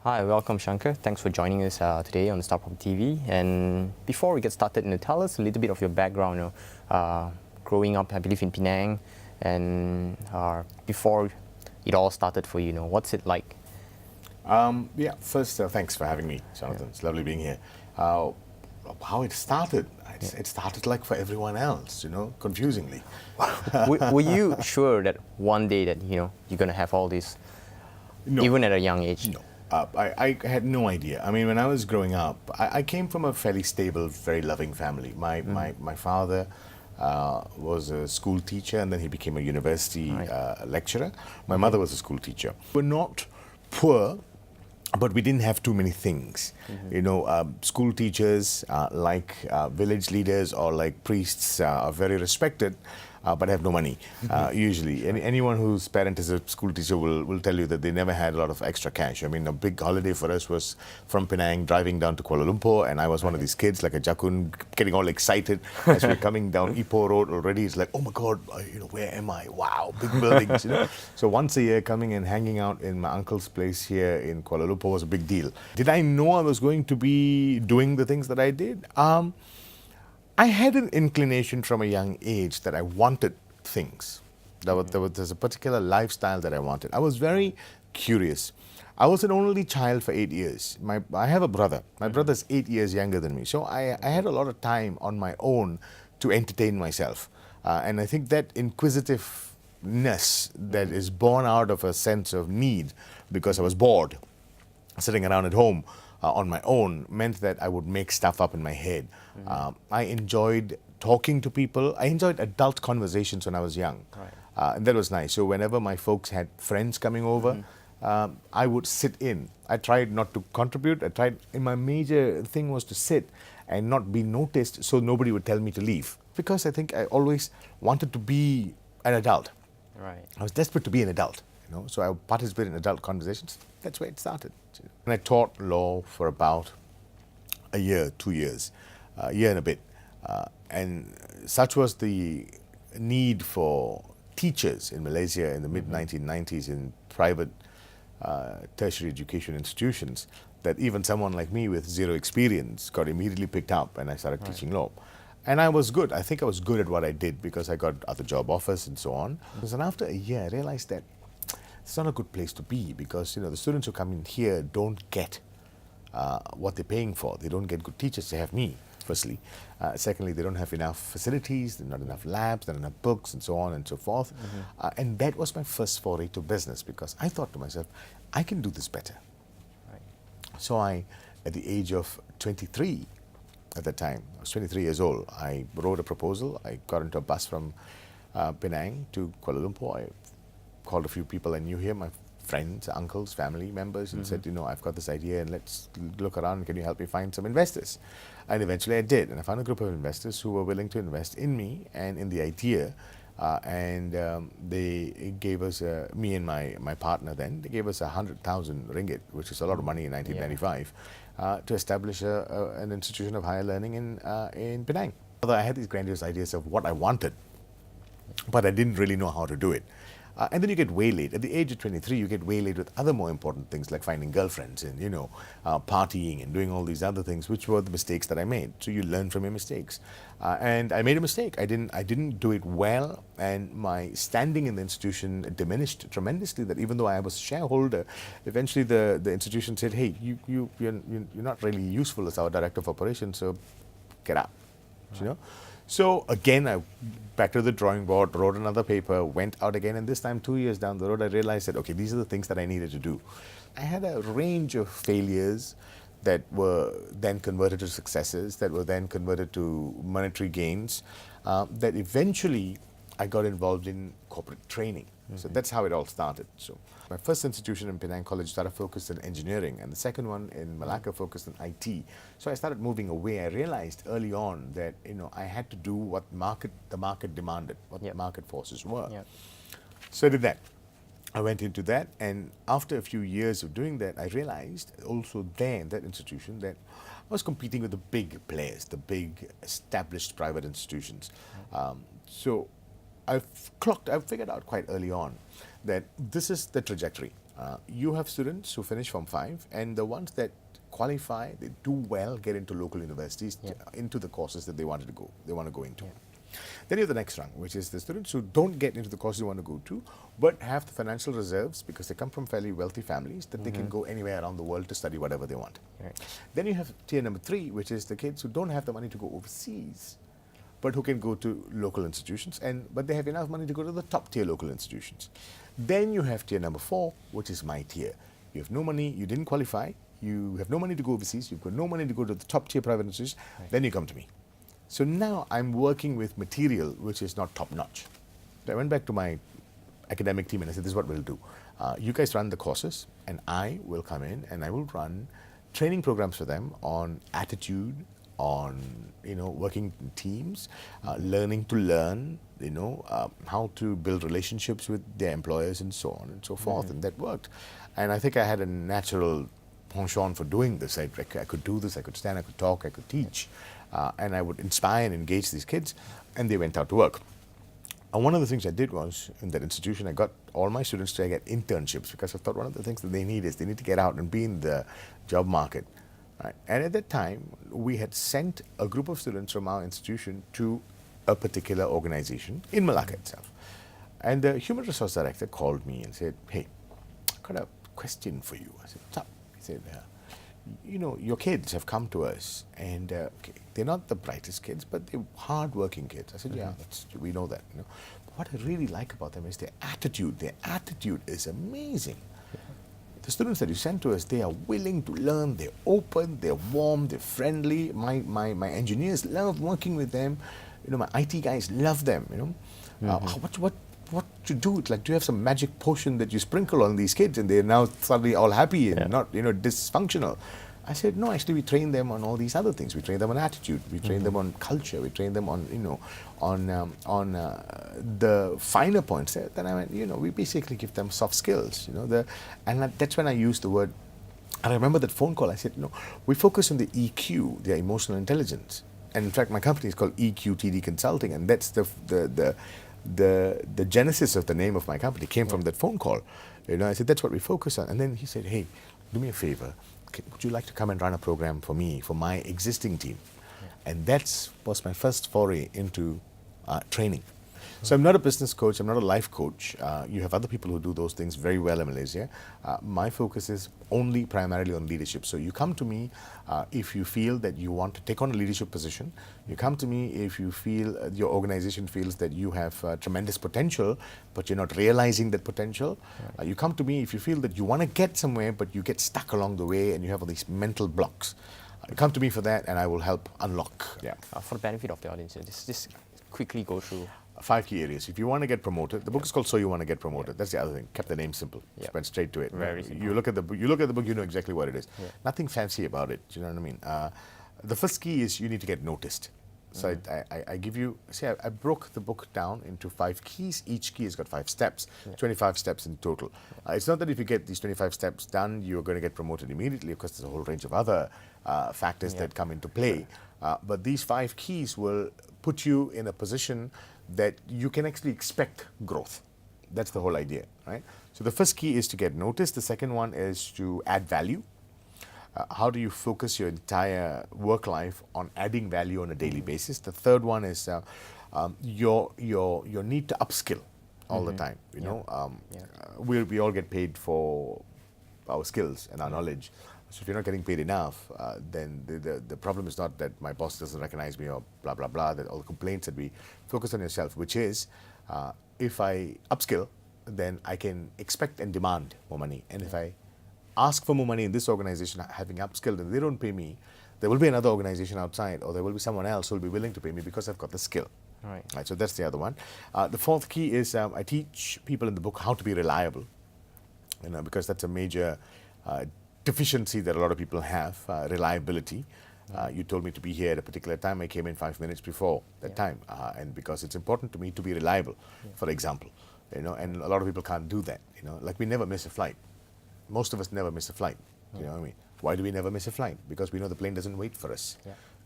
Hi, welcome Shankar. Thanks for joining us today on Startup TV. And before we get started, tell us a little bit of your background. Growing up, I believe in Penang, and before it all started for you, what's it like? First, thanks for having me, Jonathan. It's lovely being here. How it started? It started like for everyone else, confusingly. Were you sure that one day that you're gonna have all this, No, even at a young age? no. I had no idea. I mean, when I was growing up, I came from a fairly stable, very loving family. My father was a school teacher, and then he became a university lecturer. My mother was a school teacher. We're not poor, but we didn't have too many things. School teachers, like village leaders or like priests, are very respected, but have no money, usually. Anyone whose parent is a school teacher will tell you that they never had a lot of extra cash. I mean, a big holiday for us was from Penang, driving down to Kuala Lumpur, and I was one of these kids, like a jakun, getting all excited as we're coming down Ipoh Road already. It's like, oh my God, where am I? Wow, big buildings, So once a year, coming and hanging out in my uncle's place here in Kuala Lumpur was a big deal. Did I know I was going to be doing the things that I did? I had an inclination from a young age that I wanted things. There's a particular lifestyle that I wanted. I was very curious. I was an only child for 8 years. I have a brother. My brother's 8 years younger than me. So I had a lot of time on my own to entertain myself. And I think that inquisitiveness that is born out of a sense of need because I was bored sitting around at home on my own meant that I would make stuff up in my head. I enjoyed talking to people. I enjoyed adult conversations when I was young. And that was nice. So whenever my folks had friends coming over, I would sit in. I tried not to contribute. My major thing was to sit and not be noticed so nobody would tell me to leave. Because I think I always wanted to be an adult. Right. I was desperate to be an adult. So I participated in adult conversations. That's where it started. And I taught law for about a year, 2 years, a year and a bit. And such was the need for teachers in Malaysia in the mid-1990s in private tertiary education institutions that even someone like me with zero experience got immediately picked up, and I started teaching law. And I was good. I think I was good at what I did because I got other job offers and so on. And after a year, I realized that it's not a good place to be because the students who come in here don't get what they're paying for. They don't get good teachers. They have me, firstly. Secondly, they don't have enough facilities, not enough labs, not enough books, and so on and so forth. And that was my first foray to business because I thought to myself, I can do this better. Right. So at the age of 23, at that time, I was 23 years old, I wrote a proposal. I got into a bus from Penang to Kuala Lumpur. I called a few people I knew here, my friends, uncles, family members, and said, I've got this idea and let's look around. Can you help me find some investors? And eventually I did. And I found a group of investors who were willing to invest in me and in the idea. They gave us, me and my partner then, they gave us 100,000 ringgit, which is a lot of money in 1995, to establish an institution of higher learning in Penang. Although I had these grandiose ideas of what I wanted, but I didn't really know how to do it. And then you get waylaid. At the age of 23, you get waylaid with other more important things like finding girlfriends and, partying and doing all these other things, which were the mistakes that I made. So you learn from your mistakes. And I made a mistake. I didn't do it well, and my standing in the institution diminished tremendously. That even though I was a shareholder, eventually the institution said, hey, you're not really useful as our director of operations, so get out. Right. So again, I back to the drawing board, wrote another paper, went out again, and this time 2 years down the road, I realized that, okay, these are the things that I needed to do. I had a range of failures that were then converted to successes, that were then converted to monetary gains, that eventually I got involved in corporate training. So that's how it all started. So my first institution in Penang College started focused on engineering, and the second one in Malacca focused on IT. So I started moving away. I realized early on that I had to do what the market demanded, what the market forces were. So I did that. I went into that, and after a few years of doing that, I realized also there in that institution that I was competing with the big players, the big established private institutions. So I figured out quite early on that this is the trajectory. You have students who finish Form 5, and the ones that qualify, they do well, get into local universities, into the courses that they want to go into. Then you have the next rung, which is the students who don't get into the courses they want to go to, but have the financial reserves because they come from fairly wealthy families that they can go anywhere around the world to study whatever they want. Right. Then you have tier number 3, which is the kids who don't have the money to go overseas, but who can go to local institutions, but they have enough money to go to the top tier local institutions. Then you have tier number 4, which is my tier. You have no money, you didn't qualify, you have no money to go overseas, you've got no money to go to the top tier private institutions, then you come to me. So now I'm working with material which is not top notch. So I went back to my academic team and I said, this is what we'll do. You guys run the courses and I will come in and I will run training programs for them on attitude, on working in teams, learning to learn, how to build relationships with their employers and so on and so forth. And that worked. And I think I had a natural penchant for doing this. I could do this, I could stand, I could talk, I could teach. And I would inspire and engage these kids, and they went out to work. And one of the things I did was, in that institution, I got all my students to get internships because I thought one of the things that they need is they need to get out and be in the job market. Right? And at that time, we had sent a group of students from our institution to a particular organization in Malacca itself. And the human resource director called me and said, hey, I've got a question for you. I said, what's up? He said, your kids have come to us and they're not the brightest kids, but they're hard-working kids. I said, yeah, we know that. But what I really like about them is their attitude. Their attitude is amazing. The students that you send to us, they are willing to learn, they're open, they're warm, they're friendly. My engineers love working with them. My IT guys love them. What you do? Do you have some magic potion that you sprinkle on these kids and they're now suddenly all happy and not dysfunctional? I said, no, actually we train them on all these other things. We train them on attitude, we train them on culture, we train them on the finer points. Then I went, we basically give them soft skills, and that's when I used the word. And I remember that phone call. I said, we focus on the EQ, their emotional intelligence. And in fact, my company is called EQTD Consulting, and that's the genesis of the name of my company came from that phone call. I said, that's what we focus on. And then he said, hey, do me a favor. Would you like to come and run a program for me, for my existing team? And that was my first foray into training. So I'm not a business coach, I'm not a life coach. You have other people who do those things very well in Malaysia. My focus is primarily on leadership. So you come to me if you feel that you want to take on a leadership position. You come to me if you feel your organization feels that you have tremendous potential, but you're not realizing that potential. You come to me if you feel that you want to get somewhere, but you get stuck along the way and you have all these mental blocks. You come to me for that and I will help unlock. For the benefit of the audience, just quickly go through 5 key areas. If you want to get promoted, the book is called So You Want to Get Promoted. That's the other thing. Kept the name simple. Went straight to it. Very simple. You look at the book, you know exactly what it is. Nothing fancy about it. Do you know what I mean? The first key is you need to get noticed. So I give you, I broke the book down into 5 keys. Each key has got 5 steps, 25 steps in total. It's not that if you get these 25 steps done, you're going to get promoted immediately. Of course, there's a whole range of other factors that come into play. But these 5 keys will put you in a position that you can actually expect growth. That's the whole idea, right? So the first key is to get noticed. The second one is to add value. How do you focus your entire work life on adding value on a daily basis? The third one is your need to upskill all the time. We all get paid for our skills and our knowledge. So if you're not getting paid enough, then the problem is not that my boss doesn't recognize me or blah, blah, blah, that all the complaints that we focus on yourself, which is if I upskill, then I can expect and demand more money. And if I ask for more money in this organization, having upskilled, and they don't pay me, there will be another organization outside or there will be someone else who will be willing to pay me because I've got the skill. Right, so that's the other one. The fourth key is I teach people in the book how to be reliable, because that's a major deficiency that a lot of people have, reliability. You told me to be here at a particular time. I came in 5 minutes before that time, and because it's important to me to be reliable, for example, and a lot of people can't do that. Like we never miss a flight. Most of us never miss a flight. You know what I mean? Why do we never miss a flight? Because we know the plane doesn't wait for us,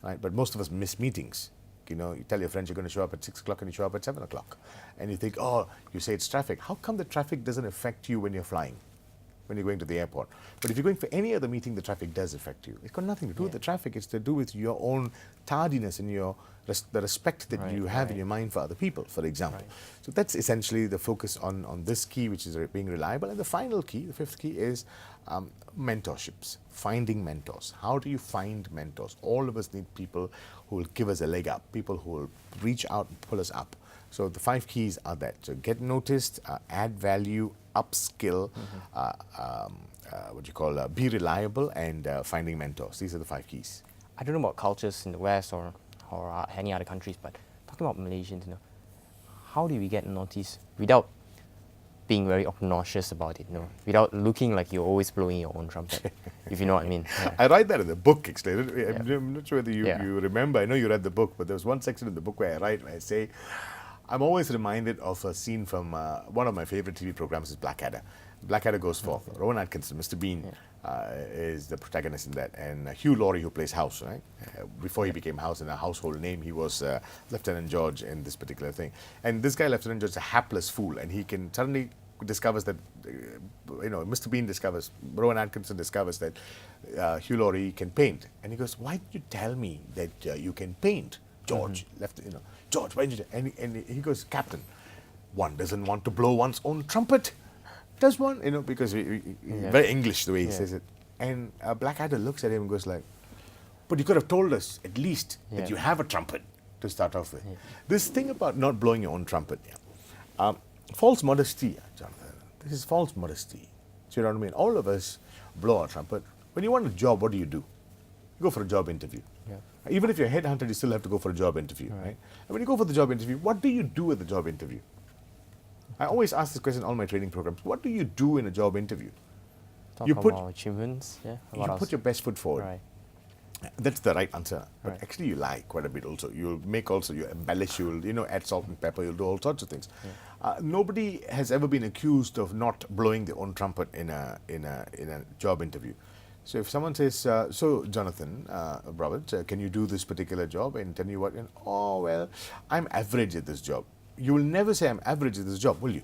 right? But most of us miss meetings. You tell your friends you're going to show up at 6 o'clock and you show up at 7 o'clock, and you think, oh, you say it's traffic. How come the traffic doesn't affect you when you're flying? when you're going to the airport. But if you're going for any other meeting, the traffic does affect you. It's got nothing to do with the traffic. It's to do with your own tardiness and the respect that you have in your mind for other people, for example. So that's essentially the focus on this key, which is being reliable. And the final key, the fifth key, is mentorships, finding mentors. How do you find mentors? All of us need people who will give us a leg up, people who will reach out and pull us up. So the 5 keys are that. So get noticed, add value, upskill, be reliable, and finding mentors. These are the 5 keys. I don't know about cultures in the West or any other countries, but talking about Malaysians, how do we get noticed without being very obnoxious about it, without looking like you're always blowing your own trumpet, if you know what I mean. Yeah. I write that in the book, actually. I'm not sure whether you remember. I know you read the book, but there was one section in the book where I write and I say, I'm always reminded of a scene from one of my favorite TV programs is Blackadder. Blackadder goes forth. Rowan Atkinson, Mr. Bean, is the protagonist in that, and Hugh Laurie, who plays House, right? Before he became House in a household name, he was Lieutenant George in this particular thing. And this guy, Lieutenant George, is a hapless fool, and he can suddenly discovers that, Mr. Bean discovers, Rowan Atkinson discovers that Hugh Laurie can paint, and he goes, "Why did you tell me that you can paint, George?" George, why did you? And he goes, "Captain, one doesn't want to blow one's own trumpet, does one?" Because very English the way he says it. And Blackadder looks at him and goes like, "But you could have told us at least that you have a trumpet to start off with." This thing about not blowing your own trumpet, false modesty, Jonathan. This is false modesty. So you know what I mean? All of us blow our trumpet. When you want a job, what do? You go for a job interview. Even if you're headhunted, you still have to go for a job interview, right? And when you go for the job interview, what do you do at the job interview? I always ask this question in all my training programs. What do you do in a job interview? You put achievements, you put your best foot forward. Right. That's the right answer. But actually you lie quite a bit also. You embellish, you'll add salt and pepper, you'll do all sorts of things. Nobody has ever been accused of not blowing their own trumpet in a job interview. So if someone says, "So Jonathan, Robert, can you do this particular job?" and tell you what, "Oh well, I'm average at this job." You will never say, "I'm average at this job," will you?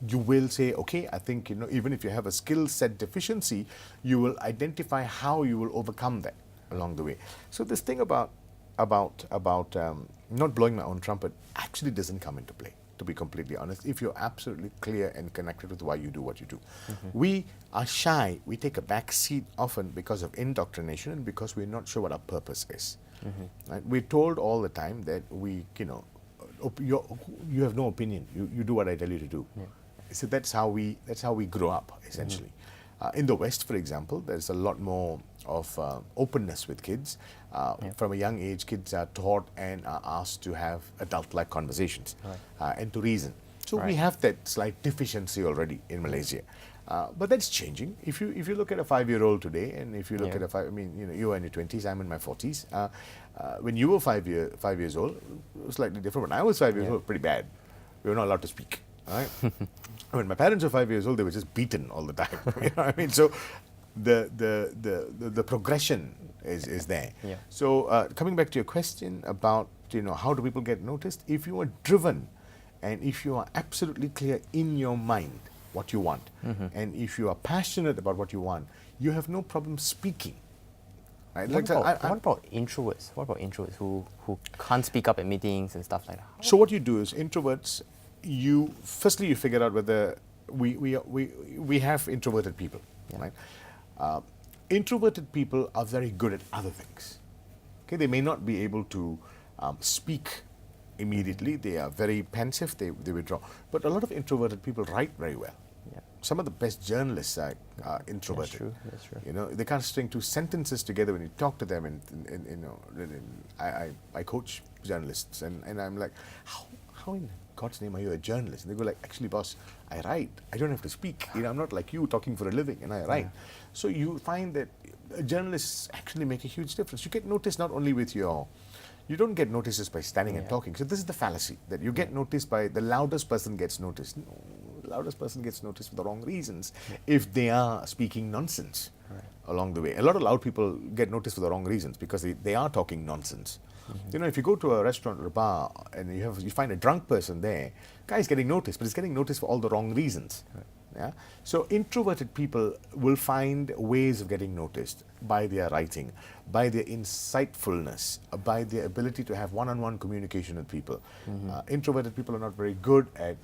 You will say, "Okay, I think even if you have a skill set deficiency, you will identify how you will overcome that along the way." So this thing about not blowing my own trumpet actually doesn't come into play, to be completely honest, if you're absolutely clear and connected with why you do what you do. We are shy. We take a back seat often because of indoctrination and because we're not sure what our purpose is. Right? We're told all the time that you have no opinion. You do what I tell you to do. So that's how we grow up, essentially. In the West, for example, there's a lot more of openness with kids. From a young age, kids are taught and are asked to have adult-like conversations and to reason. So we have that slight deficiency already in Malaysia. But that's changing. If you look at a 5-year-old today, and if you look at you are in your 20s, I'm in my 40s. When you were 5 years old, it was slightly different. When I was 5 years old, pretty bad. We were not allowed to speak. Right? When my parents were 5 years old, they were just beaten all the time. You know what I mean? So the progression is there. So coming back to your question about how do people get noticed? If you are driven, and if you are absolutely clear in your mind what you want, and if you are passionate about what you want, you have no problem speaking. Right? What about introverts? What about introverts who can't speak up at meetings and stuff like that? So what you do is introverts. Firstly you figure out whether we have introverted people, right? Introverted people are very good at other things. Okay, they may not be able to speak immediately. They are very pensive. They withdraw. But a lot of introverted people write very well. Some of the best journalists are introverted. That's true. They can't string 2 sentences together when you talk to them. I coach journalists, and I'm like, how in God's name are you a journalist? And they go like, "Actually, boss, I write. I don't have to speak. I'm not like you talking for a living, and I write." So you find that journalists actually make a huge difference. You get noticed not only with you don't get noticed just by standing and talking. So this is the fallacy, that you get noticed by the loudest person gets noticed. No, the loudest person gets noticed for the wrong reasons if they are speaking nonsense along the way. A lot of loud people get noticed for the wrong reasons because they are talking nonsense. If you go to a restaurant or a bar and you find a drunk person there, guy's getting noticed, but he's getting noticed for all the wrong reasons. Yeah? So introverted people will find ways of getting noticed by their writing, by their insightfulness, by their ability to have one-on-one communication with people. Introverted people are not very good at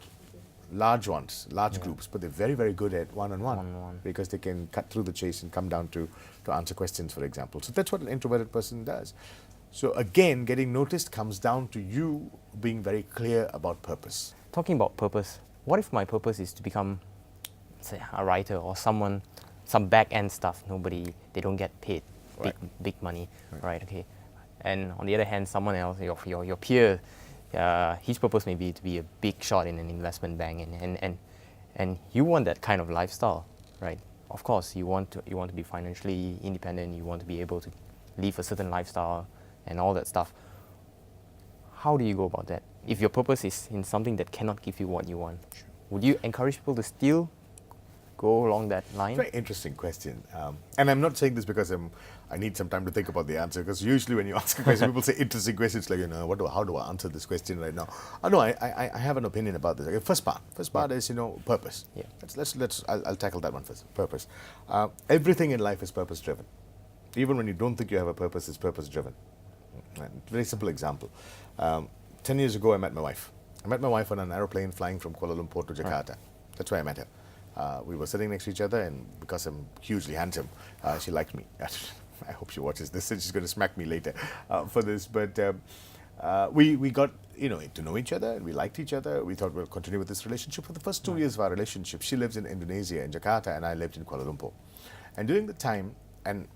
large ones, large groups, but they're very, very good at one-on-one One-on-one. because they can cut through the chase and come down to answer questions, for example. So that's what an introverted person does. So again, getting noticed comes down to you being very clear about purpose. Talking about purpose, what if my purpose is to become, say, a writer or someone, some back-end stuff, they don't get paid big money, right, okay. And on the other hand, someone else, your peer, his purpose may be to be a big shot in an investment bank, and you want that kind of lifestyle, right? Of course, you want to be financially independent, you want to be able to live a certain lifestyle and all that stuff. How do you go about that? If your purpose is in something that cannot give you what you want, would you encourage people to still go along that line? Very interesting question. And I'm not saying this because I need some time to think about the answer, because usually when you ask a question, people say interesting questions like, how do I answer this question right now? No, I have an opinion about this. Okay, first part is, purpose. Yeah. I'll tackle that one first. Purpose. Everything in life is purpose driven. Even when you don't think you have a purpose, it's purpose driven. Very simple example. 10 years ago, I met my wife. I met my wife on an aeroplane flying from Kuala Lumpur to Jakarta. Right. That's where I met her. We were sitting next to each other, and because I'm hugely handsome, she liked me. I hope she watches this, and she's going to smack me later for this. But we got to know each other, and we liked each other. We thought we'll continue with this relationship. For the first 2 years of our relationship, she lives in Indonesia, in Jakarta, and I lived in Kuala Lumpur. And during the time, and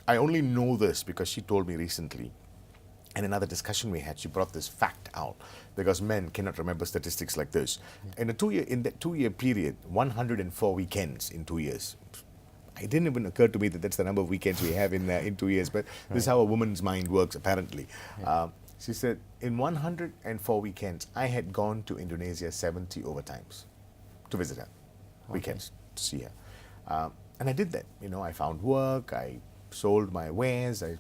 I only know this because she told me recently, in another discussion we had, she brought this fact out, because men cannot remember statistics like this. In that 2-year period, 104 weekends in 2 years. It didn't even occur to me that that's the number of weekends we have in 2 years, but this is how a woman's mind works, apparently. She said, in 104 weekends, I had gone to Indonesia 70 overtimes to visit her, weekends, to see her. And I did that. I found work, I sold my wares, I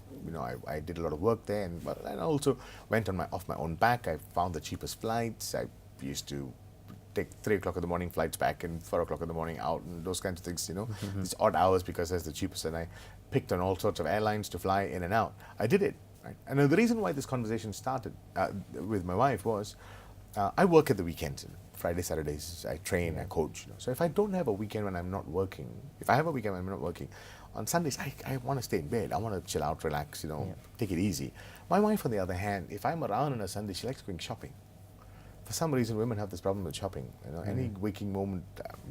did a lot of work there, and I also went off my own back. I found the cheapest flights. I used to take 3 o'clock in the morning flights back and 4 o'clock in the morning out, and those kinds of things, these odd hours, because that's the cheapest, and I picked on all sorts of airlines to fly in and out. I did it, right? And the reason why this conversation started with my wife was, I work at the weekends. Friday, Saturdays, I train, I coach. So if I don't have a weekend when I'm not working, if I have a weekend when I'm not working, on Sundays, I want to stay in bed. I want to chill out, relax, take it easy. My wife, on the other hand, if I'm around on a Sunday, she likes going shopping. For some reason, women have this problem with shopping. Any waking moment,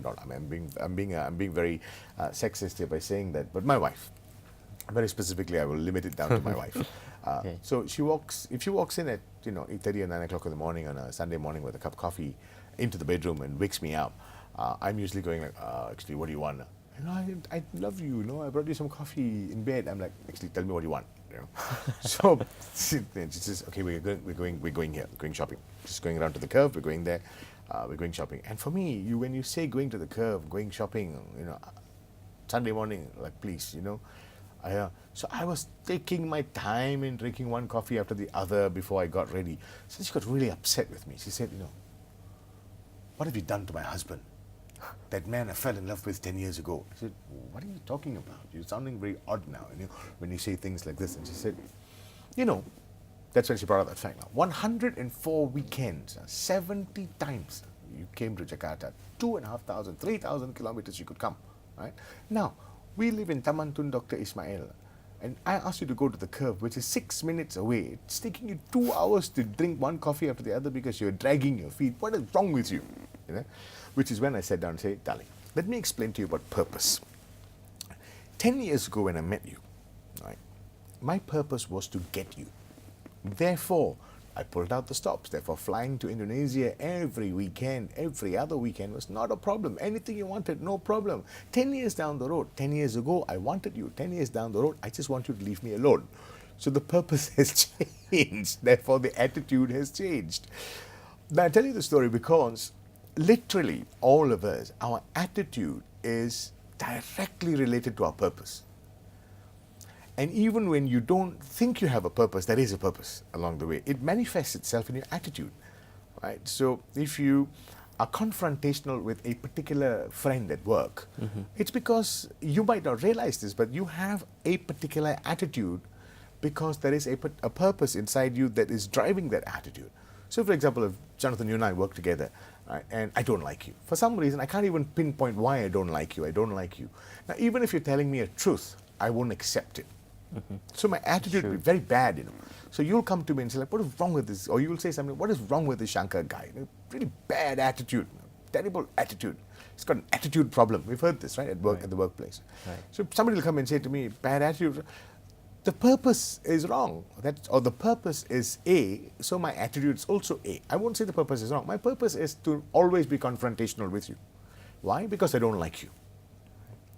I'm being very sexist here by saying that, but my wife, very specifically, I will limit it down to my wife. So if she walks in at 8:30 or 9 o'clock in the morning on a Sunday morning with a cup of coffee into the bedroom and wakes me up, I'm usually going like, actually, what do you want? I love you. I brought you some coffee in bed. I'm like, actually, tell me what you want. So she says, okay, we're going here, going shopping. Just going around to the curve. We're going there. We're going shopping. And for me, when you say going to the curve, going shopping, Sunday morning, like, please, so I was taking my time in drinking one coffee after the other before I got ready. So she got really upset with me. She said, what have you done to my husband? That man I fell in love with 10 years ago. I said, what are you talking about? You're sounding very odd now when you say things like this. And she said, that's when she brought up that fact now. 104 weekends, 70 times you came to Jakarta, 2,500, 3,000 kilometers you could come, right? Now, we live in Taman Tun Dr. Ismail, and I asked you to go to the curve, which is 6 minutes away. It's taking you 2 hours to drink one coffee after the other because you're dragging your feet. What is wrong with you? Which is when I sat down and said, darling, let me explain to you about purpose. 10 years ago when I met you, right, my purpose was to get you. Therefore, I pulled out the stops. Therefore, flying to Indonesia every weekend, every other weekend was not a problem. Anything you wanted, no problem. 10 years down the road, 10 years ago, I wanted you. 10 years down the road, I just want you to leave me alone. So the purpose has changed. Therefore, the attitude has changed. Now, I tell you the story because literally all of us, our attitude is directly related to our purpose. And even when you don't think you have a purpose, there is a purpose along the way. It manifests itself in your attitude, right? So if you are confrontational with a particular friend at work, it's because you might not realize this, but you have a particular attitude because there is a purpose inside you that is driving that attitude. So, for example, if Jonathan, you and I work together, right, and I don't like you. For some reason, I can't even pinpoint why I don't like you. I don't like you. Now, even if you're telling me a truth, I won't accept it. So my attitude will be very bad, you know. So you'll come to me and say, like, what is wrong with this? Or you will say something, what is wrong with this Shankar guy? You know, really bad attitude, terrible attitude. He's got an attitude problem. We've heard this, right, at work, at the workplace. Right. So somebody will come and say to me, bad attitude. The purpose is wrong, or the purpose is A, so my attitude is also A. I won't say the purpose is wrong. My purpose is to always be confrontational with you. Why? Because I don't like you,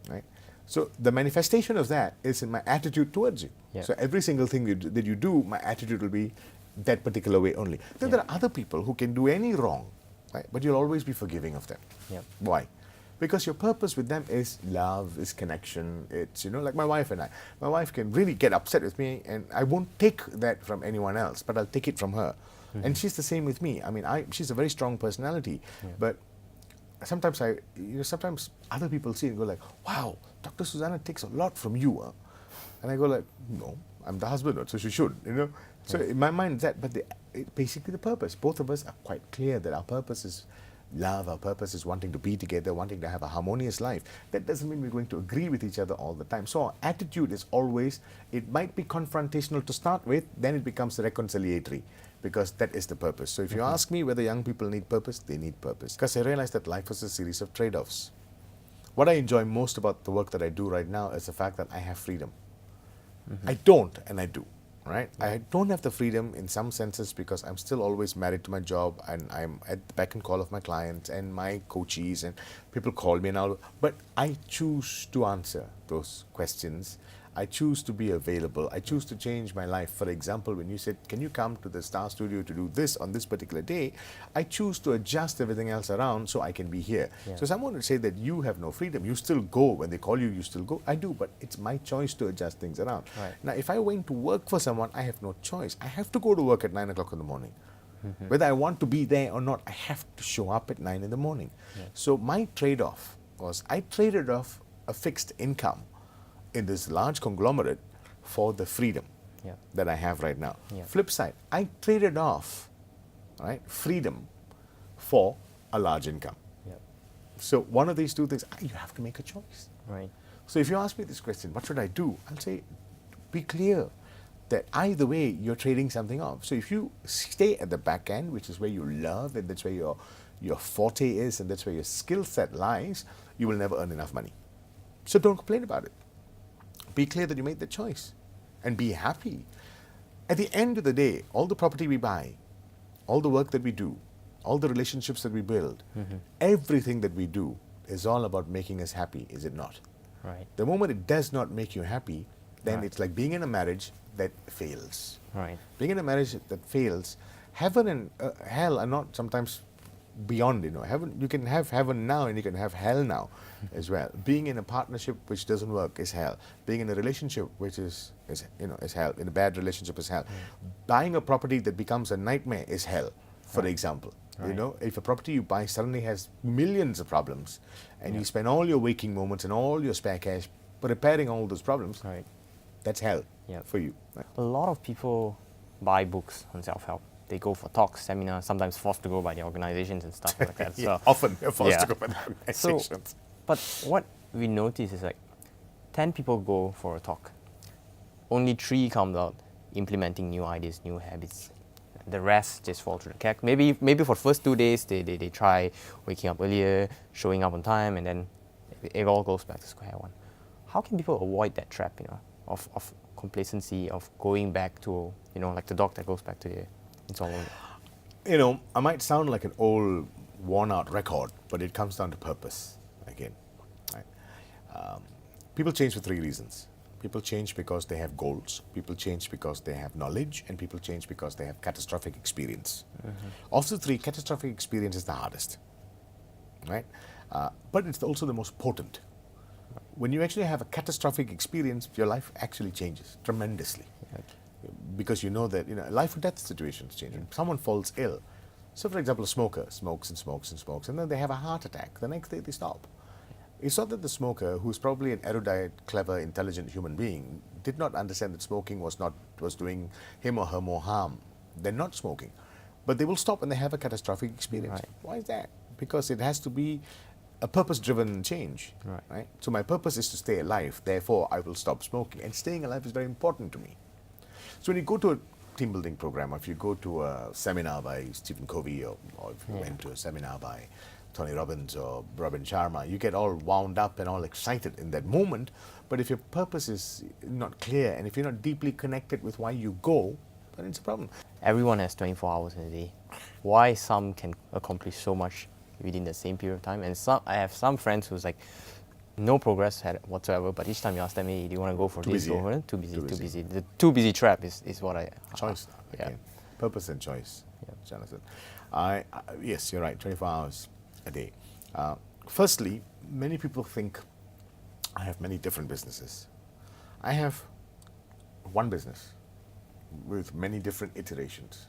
right? So the manifestation of that is in my attitude towards you. Yeah. So every single thing that you do, my attitude will be that particular way only. Then there are other people who can do any wrong, right? But you'll always be forgiving of them. Yeah. Why? Because your purpose with them is love, is connection. It's, you know, like my wife and I. My wife can really get upset with me, and I won't take that from anyone else, but I'll take it from her. And she's the same with me. I mean, she's a very strong personality, but sometimes sometimes other people see and go like, wow, Dr. Susanna takes a lot from you. Huh? And I go like, no, I'm the husband, so she should, you know. So in my mind, but basically the purpose. Both of us are quite clear that our purpose is love, our purpose is wanting to be together, wanting to have a harmonious life. That doesn't mean we're going to agree with each other all the time. So our attitude is always, it might be confrontational to start with, then it becomes reconciliatory, because that is the purpose. So if you ask me whether young people need purpose, they need purpose. Because I realize that life is a series of trade-offs. What I enjoy most about the work that I do right now is the fact that I have freedom. I don't, and I do. Right? I don't have the freedom in some senses because I'm still always married to my job, and I'm at the beck and call of my clients and my coaches, and people call me and all. But I choose to answer those questions. I choose to be available. I choose to change my life. For example, when you said, can you come to the Star Studio to do this on this particular day? I choose to adjust everything else around so I can be here. Yeah. So someone would say that you have no freedom. You still go. When they call you, you still go. I do, but it's my choice to adjust things around. Right. Now, if I went to work for someone, I have no choice. I have to go to work at 9 o'clock in the morning. Whether I want to be there or not, I have to show up at 9 in the morning. Yeah. So my trade-off was, I traded off a fixed income in this large conglomerate for the freedom that I have right now. Yeah. Flip side, I traded off, right, freedom for a large income. Yeah. So one of these two things, you have to make a choice. Right. So if you ask me this question, what should I do? I'll say, be clear that either way you're trading something off. So if you stay at the back end, which is where you love, and that's where your forte is, and that's where your skill set lies, you will never earn enough money. So don't complain about it. Be clear that you made the choice and be happy. At the end of the day, all the property we buy, all the work that we do, all the relationships that we build, everything that we do is all about making us happy, is it not? Right. The moment it does not make you happy, then it's like being in a marriage that fails. Right. Being in a marriage that fails, heaven and hell are not sometimes beyond, you know. Heaven, you can have heaven now and you can have hell now as well. Being in a partnership which doesn't work is hell. Being in a relationship which is hell. In a bad relationship is hell. Buying a property that becomes a nightmare is hell, for example. Right. You know, if a property you buy suddenly has millions of problems, and you spend all your waking moments and all your spare cash repairing all those problems, that's hell for you. Right? A lot of people buy books on self-help. They go for talks, seminars, sometimes forced to go by the organizations and stuff like that. So, often they're forced to go by the organizations. So, but what we notice is like 10 people go for a talk. Only 3 come out implementing new ideas, new habits. The rest just fall through the crack. Maybe for the first 2 days, they try waking up earlier, showing up on time, and then it all goes back to square one. How can people avoid that trap, you know, of complacency, of going back to, you know, like the dog that goes back to the... It's all over. You know, I might sound like an old, worn-out record, but it comes down to purpose again. Right? People change for 3 reasons. People change because they have goals. People change because they have knowledge, and people change because they have catastrophic experience. Of the 3, catastrophic experience is the hardest, right? But it's also the most potent. When you actually have a catastrophic experience, your life actually changes tremendously. Because you know that, you know, life or death situations change. When someone falls ill, So, for example, a smoker smokes and smokes and smokes, and then they have a heart attack. The next day they stop. It's not that the smoker, who's probably an erudite, clever, intelligent human being, did not understand that smoking was doing him or her more harm than not smoking. But they will stop when they have a catastrophic experience. Right. Why is that? Because it has to be a purpose-driven change. Right? So my purpose is to stay alive. Therefore, I will stop smoking. And staying alive is very important to me. So when you go to a team building program, or if you go to a seminar by Stephen Covey, or if you went to a seminar by Tony Robbins or Robin Sharma, you get all wound up and all excited in that moment. But if your purpose is not clear, and if you're not deeply connected with why you go, then it's a problem. Everyone has 24 hours in a day. Why some can accomplish so much within the same period of time, and I have some friends who's like no progress had whatsoever, but each time you ask them, hey, do you want to go for Too this? busy, Go for eh? it? Too busy, Too too busy. busy. The too busy trap is what I... Choice. Yeah. Again. Purpose and choice, Yeah. Jonathan. Yes, you're right, 24 hours a day. Firstly, many people think I have many different businesses. I have one business with many different iterations.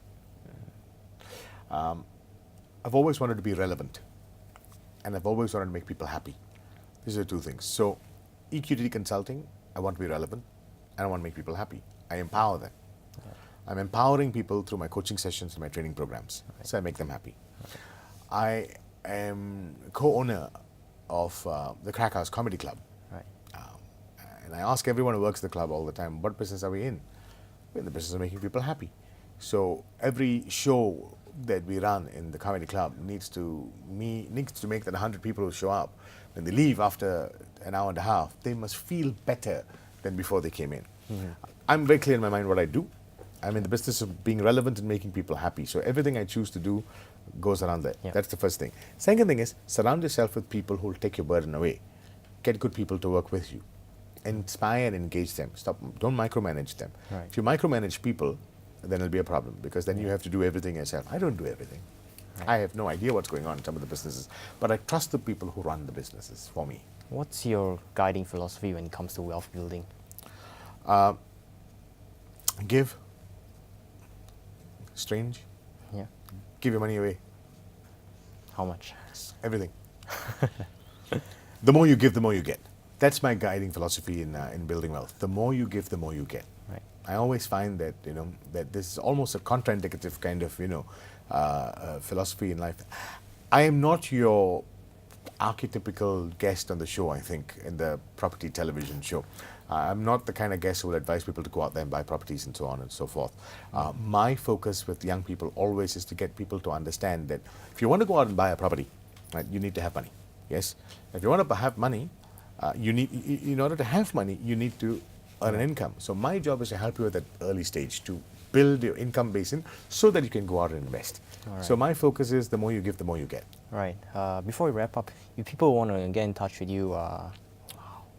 I've always wanted to be relevant, and I've always wanted to make people happy. These are the two things. So, EQTD Consulting, I want to be relevant, and I want to make people happy. I empower them. I'm empowering people through my coaching sessions and my training programs, so I make them happy. I am co-owner of the Crack House Comedy Club. Right. And I ask everyone who works the club all the time, what business are we in? We're in the business of making people happy. So every show that we run in the comedy club needs to make that 100 people who show up, when they leave after an hour and a half, they must feel better than before they came in. I'm very clear in my mind what I do. I'm in the business of being relevant and making people happy. So everything I choose to do goes around that. Yeah. That's the first thing. Second thing is, surround yourself with people who will take your burden away. Get good people to work with you. Inspire and engage them. Don't micromanage them. Right. If you micromanage people, then it'll be a problem, because then you have to do everything yourself. I don't do everything. Right. I have no idea what's going on in some of the businesses, but I trust the people who run the businesses for me. What's your guiding philosophy when it comes to wealth building? Give. Strange. Yeah. Give your money away. How much? Everything. The more you give, the more you get. That's my guiding philosophy in building wealth. The more you give, the more you get. Right. I always find that that this is almost a contraindicative kind of philosophy in life. I am not your archetypical guest on the show. I think in the property television show, I'm not the kind of guest who will advise people to go out there and buy properties and so on and so forth. My focus with young people always is to get people to understand that if you want to go out and buy a property, right, you need to have money. Yes. If you want to have money, in order to have money, you need to earn an income. So my job is to help you at that early stage to build your income base in so that you can go out and invest. Right. So my focus is the more you give, the more you get. Right. Before we wrap up, if people want to get in touch with you,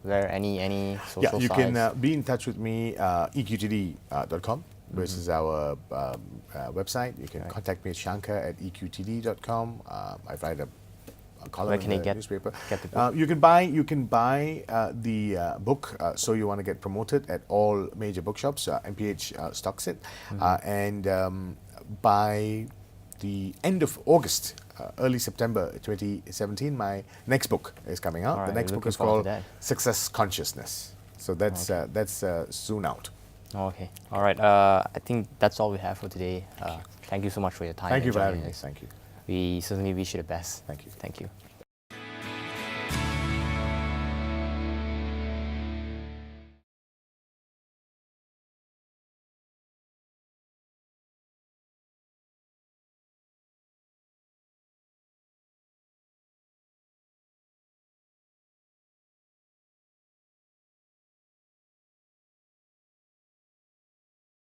where any social Yeah, you sites? can be in touch with me, EQTD.com. This is our website. You can contact me at Shankar at EQTD.com. I write a column Where can in they the get newspaper. the book? You can buy the book. So you want to get promoted at all major bookshops. MPH stocks it, and by the end of August, early September 2017, my next book is coming out. All right, The next book looking is forward to called that. Success Consciousness. So that's soon out. Okay. All right. I think that's all we have for today. Thank you so much for your time. Thank you and for joining having me. us. Thank you. We certainly wish you the best. Thank you. Thank you.